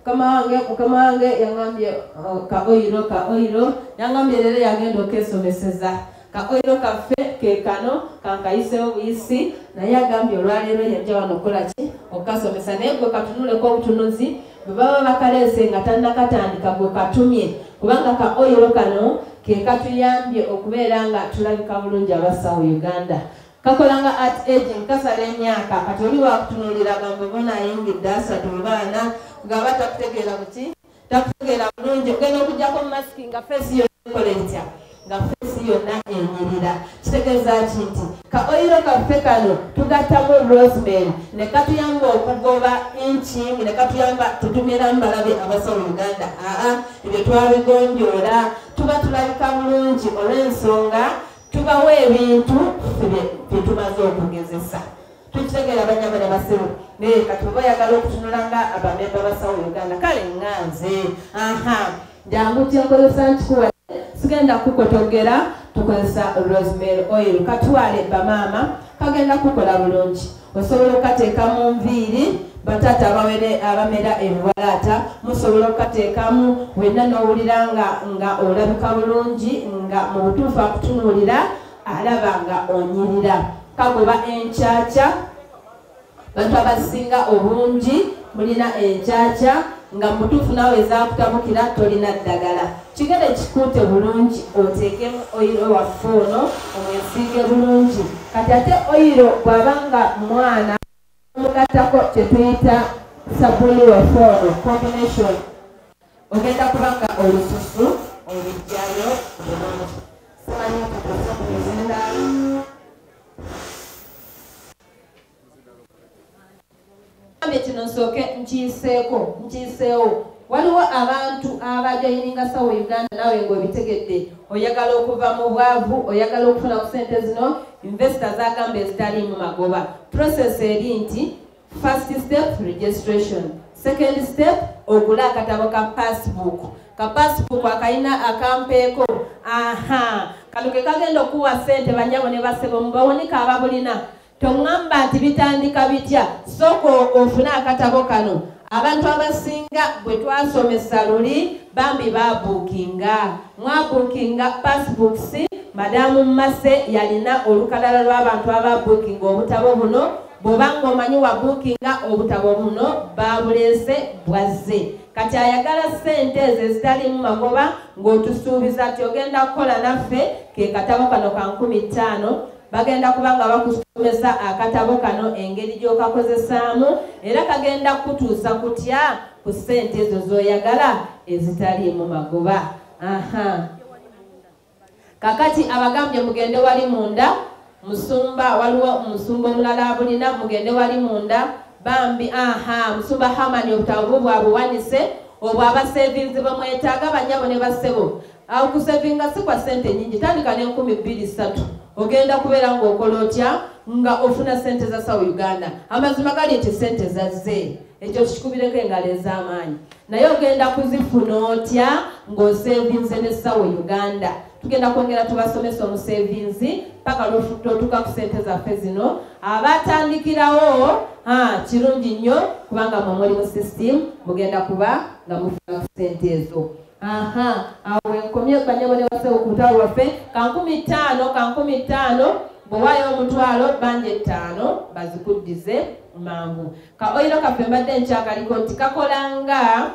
Mukama wange yangambye ka oiro yangambye leero yagenda okesomeseza ka oiro kaffe ke kano kankayisewo buyisi naye agambye olwaleero yajja wano okukola ki okukasomesa naye gwe katunuleko obutunuzi bwe baba bakaleese nga tannakatandika gwe katumye kubanga ka oiro kano ke katuyambye okubeera nga tulabika bulungi abasawo Uganda. Kakolanga at aging kasala emyaka kati oli wakutunulira gambo bona ayingidde asatu mu baana ngaba takutegeera buki takutegeera bulungi ogenda okujjako mu masiki nga feesi yonna ekola etya nga feesi yonna enyirira kitegeeza ki nti ka oiro kaffe kano tugattamu Rosemary ne katuyamba okugoba inching ne katuyamba tutumira mbalabe abasawo Uganda ebyo twabigonjoola tuba tulabika bulungi olw'ensonga tubawo ebintu byetumaze okugezesa tukitegeera banyama ne basiru naye kati oba oyagala okutunula nga abamemba basawo Uganda kale nganze jangu kyenkozesa nkikuwa sigenda kukotogera tukozesa Rosemary oil katwale bamaama kagenda kukola bulungi osobola okukateeka mu nviiri batata abamera ebiwalaata musobola okukateekamu wenna n'owulira nga olabika bulungi nga mu butuufu akutunuulira alaba nga onyirira kagoba enkyakya bantu abasinga obungi mulina enkyakya nga mutuufu naawe ezaakutabukira tolina ddagala kigere kikuute bulungi oteekemu oyiro waffe ono omwesiige bulungi kati ate oyiro bw'abanga mwana mugatako kyetuyita sabuni waffe ono combination ogenda kubanga olususu olujjayo bulungi simanyi tutuusa ku mizinda kino nsooke nkiyiseewo waliwo abantu abajoyininga Sawo Uganda nawe ng'obitegedde oyagala okuva mu bwavu oyagala okufuna ku sente zino investor zagamba ezitaliimu magoba process eri nti first step registration second step ogula akatabo ka passbook akayina akampeeko kano ke kagenda okuwa sente banyabo ne basebo mubawonika ababulina tongamba nti bitandika bitya soko ofuna akatabo kano abantu abasinga bwe twasomesa luli bambi mwabukinga passbooks madamu Mase yalina olukalala lw'abantu ababukinga obutabo buno bw'obanga omanyi wabukinga obutabo buno babuleese bwazze kati ayagala sente ezo ezitalimu magoba ng'otusuubiza nti ogenda kukola naffe ke katabo kano ka 15 bagenda kubanga bakusomesa akatabo kano engeri gy'okakozesaamu era kagenda kutuusa kutya ku ssente ezo z'oyagala ezitaliimu magoba. Kakati abagambye mugende wali munda musumba waliwo omusumba omulala abulina mugende wali munda bambi musumba Hamani obutavu bwabuwanise obwaba savings bamwetaaga banyabo ne basebo akusavinga si kwa sente nyingi tandika ne 2,3 ogenda kubeera ng'okola otya nga ofuna sente za South Uganda amazima gali nti sente zazze ekyo kikubireko engalo ez'amaanyi naye ogenda kuzifuna otya ng'osavinze ne South Uganda tugenda kwongera tubasomesa omu savings paka lwotuuka ku sente zaffe zino abatandikirawo kirungi nnyo kubanga mwe mu system mugenda kuba nga mufuna ku sente ezo awo enkomye banyabo ne basebo ku lutalo lwaffe ka 15 bwewaayo omutwalo banje 5 bazikuddize mangu ka oyiro kaffe mbadde nkyakaliko nti kakolanga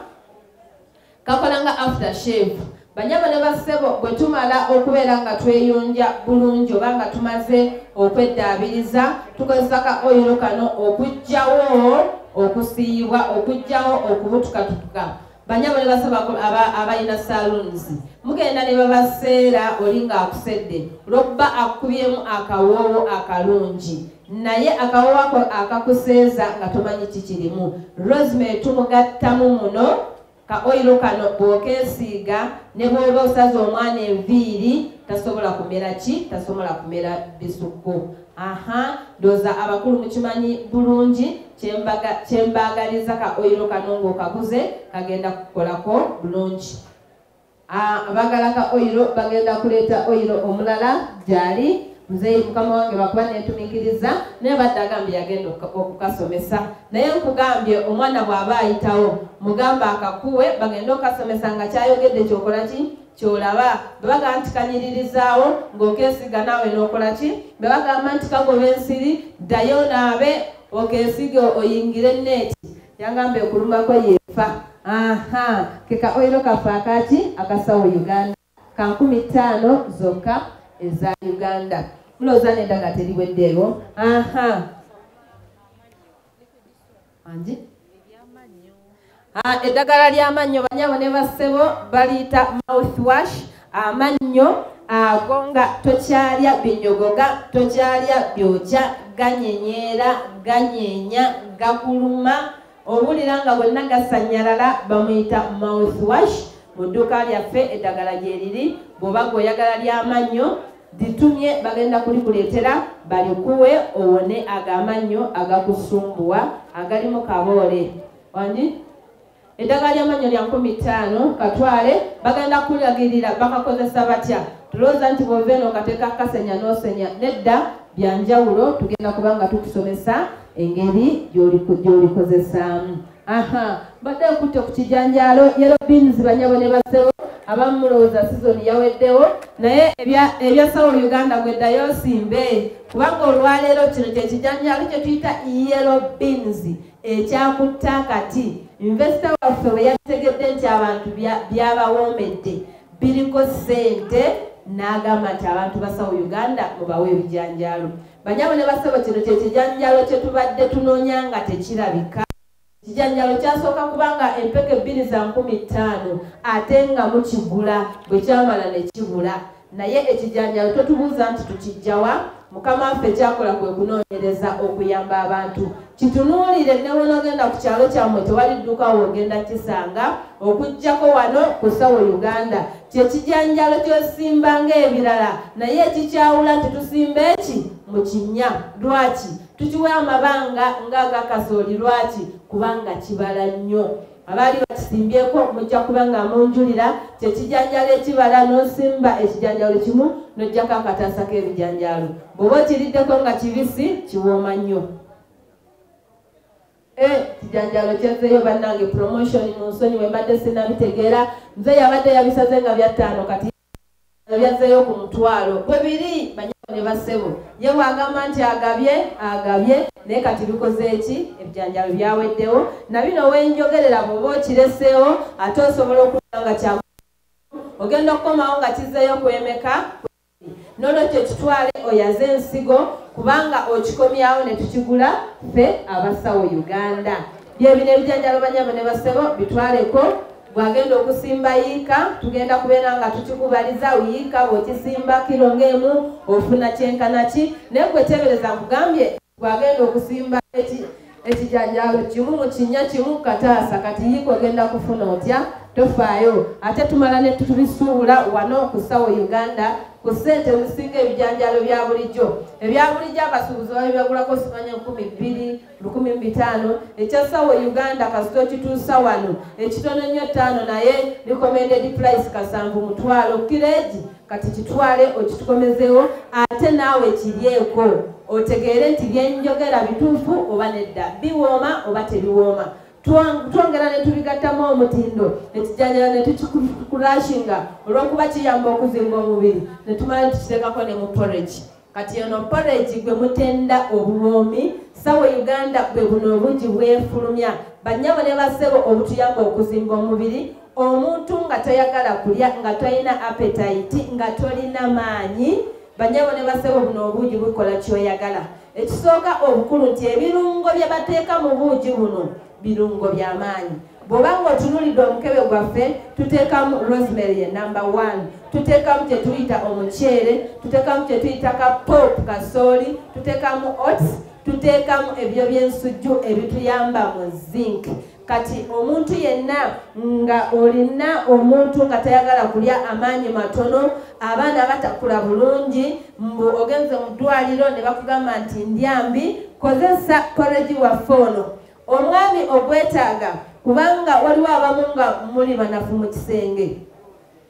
after shave banyabo ne basebo bwe tumala okubeera nga tweyonja bulungi oba nga tumaze okweddaabiriza tukozesa ka oyiro kano okujjawo okusiibwa okujjawo okubutukatuka banyabo ne basaba abalina saloons mugenda ne babaseera olinga akusedde olwokuba akubyemu akawoowo akalungi naye akawoowo ako akakuseeza nga tomanyi kikirimu rosemary tumugattamu muno ka oyiro kano bw'okeesiiga ne bw'oba osaze omwana enviiri tasobola kumera bisuko ndowooza abakulu mukimanyi bulungi kyembaagaliza ka oyiro kano ng'okaguze kagenda kukolako bulungi abaagala ka oyiro bagenda kuleeta oyiro omulala gyali muzeeyi mukama wange bakuba nentumikiriza naye badde agambye yagenda okukasomesa naye nkugambye omwana bw'aba ayitawo mugamba akakuwe bagenda okukasomesa nga kyayogedde kyokola ki kyolaba bebaga nti kanyiririzaawo ng'okeesiga naawe n'okola ki bebagamba nti kagoba ensiri ddayo naabe okeesige oyingire neeti yangambye okulumako yeefa keka oyiro kaffe akaki akasawo Uganda ka 15 zokka eza Uganda mulowooza n'eddagala teriweddeewo anji eddagala ly'amannyo banyabo ne basebo baliyita mouthwash amannyo ago nga tokyalya binyogoga tokyalya byokya ganyenyeera ganyeenya gakuluma obulira nga bonna gasanyalala bamuyita mouthwash mu dduuka lyaffe eddagala gye liri bw'oba g'oyagala ly'amannyo litumye bagenda kulikuleetera balikuwe owone agamannyo agakusumbuwa agalimu kaboole wangi eddagala ly'amannyo lya 15 katwale bagenda kulagirira bakakozesa batya tulowooza nti bw'ova eno okateeka kasenya n'osenya nedda byanjawulo tugenda kubanga tukusomesa engeri gy'olikozesaamu badde okutte ku kijanjaalo yellow beans banyabo ne basebo abamu mulowooza sizoni yaweddewo naye ebya South Uganda gweddayo osimbe kubanga olwaleero kino kyekijanjaalo kye tuyita yellow beans ekyakutta kati investor waffe bwe yategedde nti abantu byabawoomedde biriko ssente n'agamba nti abantu ba South Uganda mubawe ebijanjaalo banyabo ne basebo kino kyekijanjaalo kye tubadde tunoonya nga tekirabika ekijanjaalo kyasooka kubanga empeke 2 za 15 ate nga mukigula bwe kyamala ne kibula naye ekijanjaalo totubuuza nti tukijjawa mukama waffe kyakola kwe kunoonyereza okuyamba abantu kitunuulire ne wonogenda ku kyalo kyammwe tewali dduka wogenda kisanga okujjako wano ku South Uganda kyekijanjaalo kyosimba ng'ebirala naye ekikyawula nti tusimba eki mu kinnya lwaki tukiwa amabanga ng'agakasooli lwaki kubanga kibala nnyo abaali bakisimbyeko mujja kuba nga munjulira kyekijanjaalo ekibala n'osimba ekijanjaalo kimu n'ojjako akataasa k'ebijanjaalo bw'oba okiriddeko nga kibisi kiwooma nnyo kijanjaalo kyezzeeyo bannange promotion mu nsonyi bwe mbadde sinabitegeera nze yabadde yabisaze nga bya 5 kati byazzeeyo ku mutwalo bwe biri banyabo ne basebo ye bwagamba nti agabye naye kati bikoze eki ebijanjaalo byaweddewo na bino wenjogerera bw'oba okireseewo ate osobola okuba nga kya ogenda okukomawo nga kizzeeyo kwemeka n'olwekyo kitwale oyaze ensigo kubanga okikomyawo ne tukigula ffe abasawo Uganda byebino ebijanjaalo banyabo ne basebo bitwaleko bwagenda okusimba yiika tugenda kubeera nga tukikubaliza yiika bw'okisimba kiro ng'emu ofuna kyenkanaki naye gwe teebereza nkugambye bwagenda okusimba ekijanjalo kimu mu kinnya kimu kataasa kati yiiko ogenda kufuna otya tofaayo ate tumala ne tubisuula wano ku Sawo Uganda ku ssente ezisinga ebijanjalo bya bulijjo abasuubuzi babibagulako simanya 2,000 1,500 ekya Sawo Uganda kasita okituusa wano ekitono nnyo 5 naye recommended price kasanvu mutwalo kireegi kati kitwale okitukomezeewo ate naawe kiryeko otegeere nti byenjogera bituufu oba nedda biwooma oba tebiwooma twongera ne tubigattamu omutindo ekijanjalo ne tukikulashinga olw'okuba kiyamba okuzimba omubiri ne tumala tukiteekako ne mu porridge kati eno porridge gwe mutenda obuwoomi Sawo Uganda bwe buno obungi bwefulumya bannyabo ne basebo obutuyamba okuzimba omubiri omuntu nga toyagala kulya nga tolina appetite nga tolina maanyi bannyabo ne basebo buno obungi bukola kyoyagala ekisooka obukulu nti ebirungo bye bateeka mu buugi buno birungo by'amaanyi bw'oba ng'otunuulidde omukebe gwaffe tuteekamu rosemary number 1 tuteekamu kye tuyita omuceere tuteekamu kye tuyita ka pop kasooli tuteekamu oats tuteekamu ebyo by'ensujju ebituyamba mu zinc kati omuntu yenna nga olina omuntu nga tayagala kulya amaanyi matono abaana batakula bulungi mbu ogenze mu ddwaliro ne bakugamba nti ndyambi kozesa porridge waffe ono omwami ogwetaaga kubanga waliwo abamu nga muli banafu mu kisenge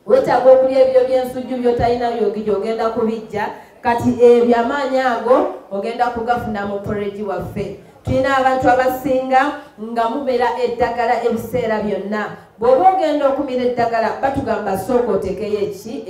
wetaaga okulya ebyo by'ensujju byotalina byogi gy'ogenda kubijja kati ebyo amaanyi ago ogenda kugafuna mu porridge waffe tulina abantu abasinga nga mubeera eddagala ebiseera byonna bw'oba ogenda okumira eddagala batugamba sooka otekeyo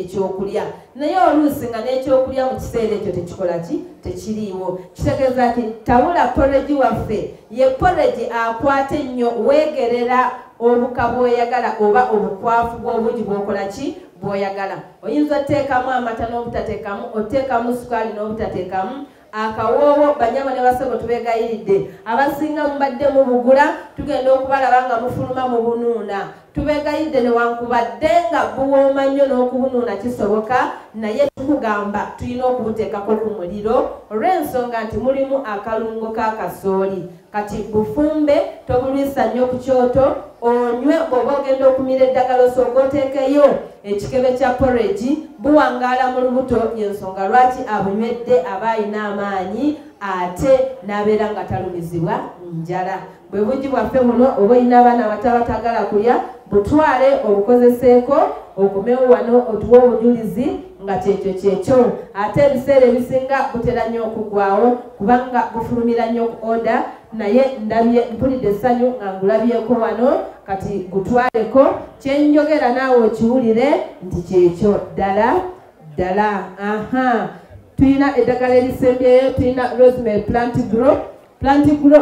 ekyokulya naye oluusi nga n'ekyokulya mu kiseera ekyo tekikola ki tekiriiwo kitegeeza nti tabula porridge waffe ye porridge akwate ennyo weegerera obuka bw'oyagala oba obukwafu bw'obugi bw'okola ki bw'oyagala oyinza oteekamu amata n'obutateekamu oteekamu sukaali n'obutateekamu akawoowo bannyabo ne basebo tubeegayiridde abasinga mubadde mubugula tugenda okubalaba nga mufuluma mu bunuuna tubeegayiridde newankubadde nga buwooma nnyo n'okubunuuna kisoboka naye tukugamba tulina okubuteekako ku muliro olw'ensonga nti mulimu akalungo k'akasooli kati bufumbe tobulwisa nnyo ku kyoto onywe bw'oba ogenda okumira eddagala osooka oteekeyo ekikebe kya porridge buwangaala mu lubuto y'ensonga lwaki abunywedde aba ayina amaanyi ate n'abeera nga talumizibwa njala bwe bugi bwaffe buno oba olina abaana abato abatagala kulya butwale obukozeseeko okomewo wano otuwe obujulizi nga kyekyo ate ebiseera ebisinga butera nnyo okugwawo kubanga bufulumira nnyo ku oda naye ndabye mpulidde essanyu nga ngulabyeko wano kati gutwaleko kyenjogera naawe okiwulire nti kyekyo ddala tulina eddagala erisembyeyo tulina rosemary plant grow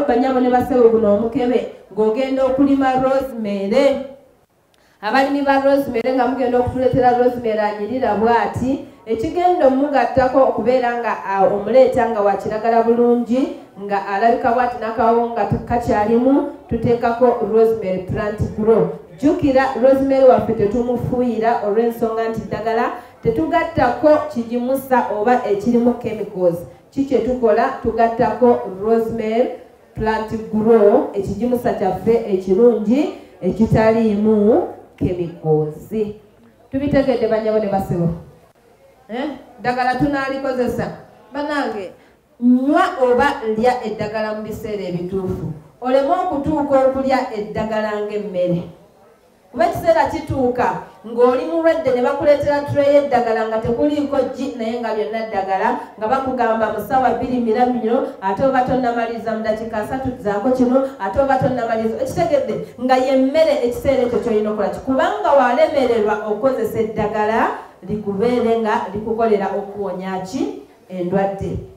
bannyabo ne basebo buno omukebe ng'ogenda okulima rosemary abalimi ba rosemary nga mugenda okutuleetera rosemary anyirira bw'ati ekigenda omugattako okubeera nga omuleeta nga wakiragala bulungi nga alabika bw'ati n'akawo nga kakyalimu tuteekako rosemary plant grow jjukira rosemary waffe tetumufuuyira olw'ensonga nti ddagala tetugattako kigimusa oba ekirimu chemicals kikye tukola tugattako rosemary plant grow ekigimusa kyaffe ekirungi ekitaliimu chemicals tubitegedde bannyabo ne basebo ddagala tunalikozesa banange nywa oba lya eddagala mu biseera ebituufu oleme okutuuka okulya eddagala ng'emmere kuba ekiseera kituuka ng'oli mulwadde ne bakuleetera tray y'eddagala nga tekuliiko gi naye nga byonna ddagala nga bakugamba mu ssaawa 2 miramiro ate oba tonnamaliriza mu dakiika 3 zaako kino ate oba tonnamaliriza ekitegedde nga yemmere ekiseera ekyo kyolina okukola ki kubanga walemererwa okukozesa eddagala likubeere nga likukolera okuwonya ki endwadde